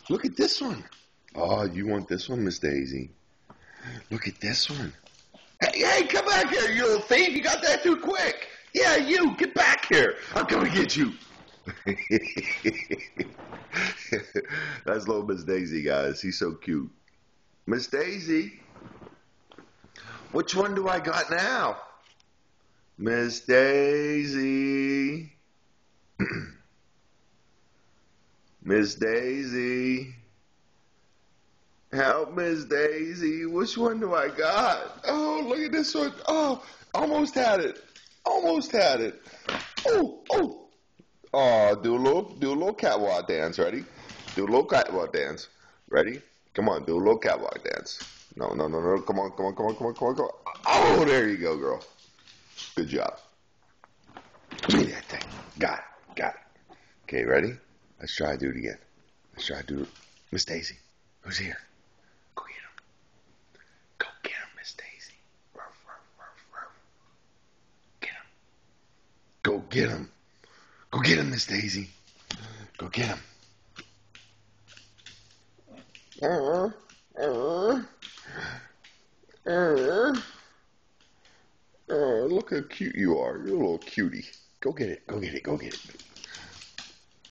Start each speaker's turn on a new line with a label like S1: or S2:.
S1: Look at this one. Oh, you want this one, Miss Daisy? Look at this one. Hey, come back here, you little thief. You got that too quick. Yeah, you, get back here. I'm coming to get you. That's little Miss Daisy, guys. She's so cute. Miss Daisy, which one do I got now? Miss Daisy. Miss Daisy. Help, Miss Daisy. Which one do I got? Oh, look at this one. Oh, almost had it. Almost had it. Oh, oh. Oh, do a little catwalk dance. Ready? Do a little catwalk dance. Ready? Come on, do a little catwalk dance. No, no, no, no. Come on, come on, come on, come on, come on, come on. Oh, there you go, girl. Good job. Give me that thing. Got it. Got it. Okay, ready? Let's try to do it again. Let's try to do it. Miss Daisy, who's here? Go get him. Go get him, Miss Daisy. Ruff, ruff, ruff, ruff. Get him. Go get him. Go get him, Miss Daisy. Go get him. Uh, uh, uh. Oh, look how cute you are. You're a little cutie. Go get it. Go get it. Go get it.